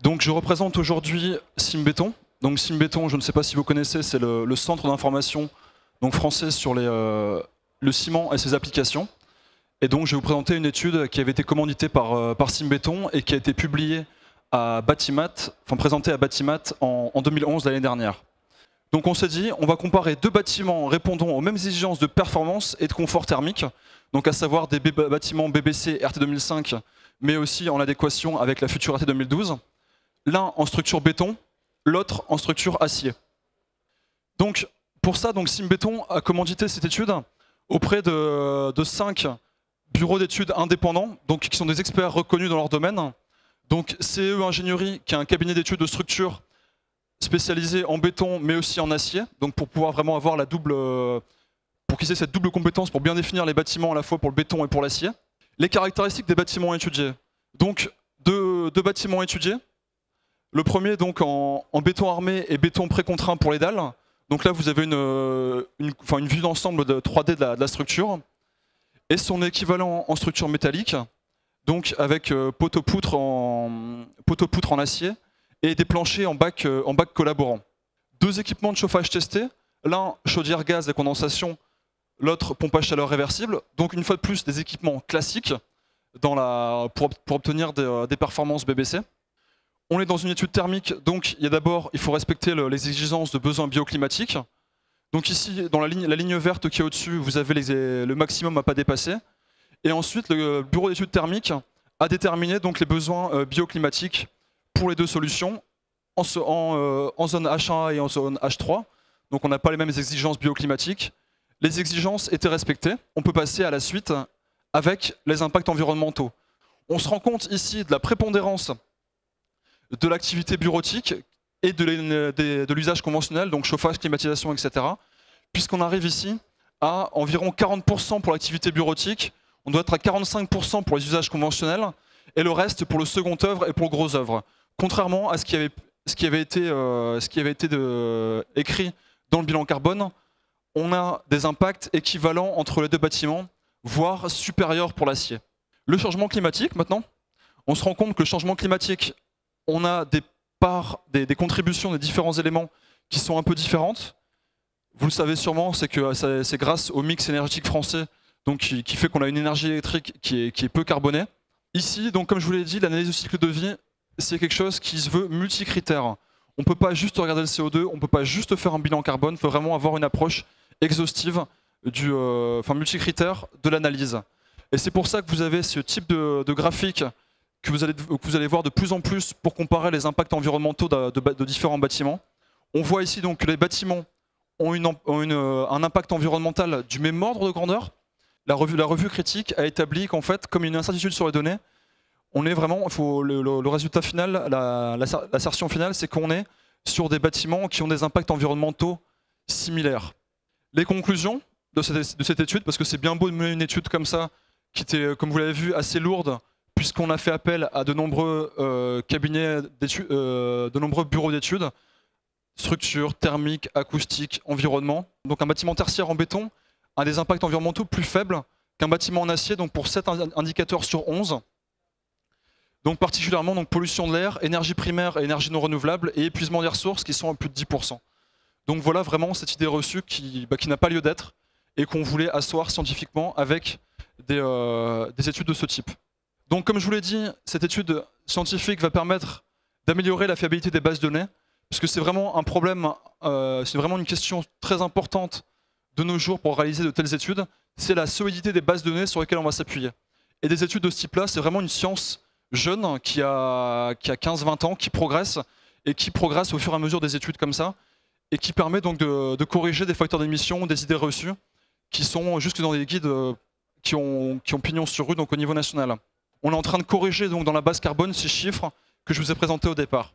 Donc je représente aujourd'hui Simbéton. Donc Simbéton, je ne sais pas si vous connaissez, c'est le centre d'information français sur le ciment et ses applications. Et donc je vais vous présenter une étude qui avait été commanditée par Simbéton et qui a été publiée à Batimat, présentée à Batimat en 2011, l'année dernière. Donc on s'est dit, on va comparer deux bâtiments répondant aux mêmes exigences de performance et de confort thermique, donc à savoir des bâtiments BBC RT 2005, mais aussi en adéquation avec la future RT 2012. L'un en structure béton, l'autre en structure acier. Donc pour ça, Simbéton a commandité cette étude auprès de 5 bureaux d'études indépendants, qui sont des experts reconnus dans leur domaine. Donc CE Ingénierie, qui est un cabinet d'études de structure spécialisé en béton, mais aussi en acier, donc pour pouvoir vraiment avoir pour qu'ils aient cette double compétence pour bien définir les bâtiments à la fois pour le béton et pour l'acier. Les caractéristiques des bâtiments étudiés. Donc deux bâtiments étudiés. Le premier donc en béton armé et béton précontraint pour les dalles. Donc là vous avez une vue d'ensemble de 3D de la structure. Et son équivalent en structure métallique, donc avec poteau-poutre en acier et des planchers en bac collaborant. Deux équipements de chauffage testés, l'un chaudière gaz et condensation, l'autre pompe à chaleur réversible. Donc une fois de plus des équipements classiques pour obtenir des performances BBC. On est dans une étude thermique, donc il faut respecter les exigences de besoins bioclimatiques. Donc ici, dans la ligne verte qui est au-dessus, vous avez le maximum à ne pas dépasser. Et ensuite, le bureau d'études thermiques a déterminé donc les besoins bioclimatiques pour les deux solutions en zone H1 et en zone H3. Donc on n'a pas les mêmes exigences bioclimatiques. Les exigences étaient respectées. On peut passer à la suite avec les impacts environnementaux. On se rend compte ici de la prépondérance de l'activité bureautique et de l'usage conventionnel, donc chauffage, climatisation, etc. Puisqu'on arrive ici à environ 40% pour l'activité bureautique, on doit être à 45% pour les usages conventionnels, et le reste pour le second œuvre et pour le gros œuvre. Contrairement à ce qui avait été écrit dans le bilan carbone, on a des impacts équivalents entre les deux bâtiments, voire supérieurs pour l'acier. Le changement climatique maintenant, on se rend compte que le changement climatique, on a des contributions des différents éléments qui sont un peu différentes. Vous le savez sûrement, c'est grâce au mix énergétique français qui fait qu'on a une énergie électrique qui est peu carbonée. Ici, donc, comme je vous l'ai dit, l'analyse du cycle de vie, c'est quelque chose qui se veut multicritère. On ne peut pas juste regarder le CO2, on ne peut pas juste faire un bilan carbone, il faut vraiment avoir une approche exhaustive, multicritère de l'analyse. Et c'est pour ça que vous avez ce type de graphique que vous allez voir de plus en plus pour comparer les impacts environnementaux de différents bâtiments. On voit ici donc que les bâtiments ont un impact environnemental du même ordre de grandeur. La revue critique a établi qu'en fait, comme il y a une incertitude sur les données, on est vraiment, le résultat final, l'assertion finale, c'est qu'on est sur des bâtiments qui ont des impacts environnementaux similaires. Les conclusions de cette étude, parce que c'est bien beau de mener une étude comme ça, qui était, comme vous l'avez vu, assez lourde, puisqu'on a fait appel à de nombreux cabinets d'études, de nombreux bureaux d'études, structure, thermique, acoustique, environnement. Donc un bâtiment tertiaire en béton a des impacts environnementaux plus faibles qu'un bâtiment en acier, donc pour 7 indicateurs sur 11. Donc particulièrement pollution de l'air, énergie primaire et énergie non renouvelable, et épuisement des ressources qui sont à plus de 10%. Donc voilà vraiment cette idée reçue qui n'a pas lieu d'être et qu'on voulait asseoir scientifiquement avec des études de ce type. Donc comme je vous l'ai dit, cette étude scientifique va permettre d'améliorer la fiabilité des bases de données, parce que c'est vraiment un problème, c'est vraiment une question très importante de nos jours pour réaliser de telles études, c'est la solidité des bases de données sur lesquelles on va s'appuyer. Et des études de ce type-là, c'est vraiment une science jeune qui a 15-20 ans, qui progresse, et qui progresse au fur et à mesure des études comme ça, et qui permet donc de corriger des facteurs d'émission, des idées reçues, qui sont jusque dans des guides qui ont pignon sur rue donc au niveau national. On est en train de corriger donc dans la base carbone ces chiffres que je vous ai présentés au départ.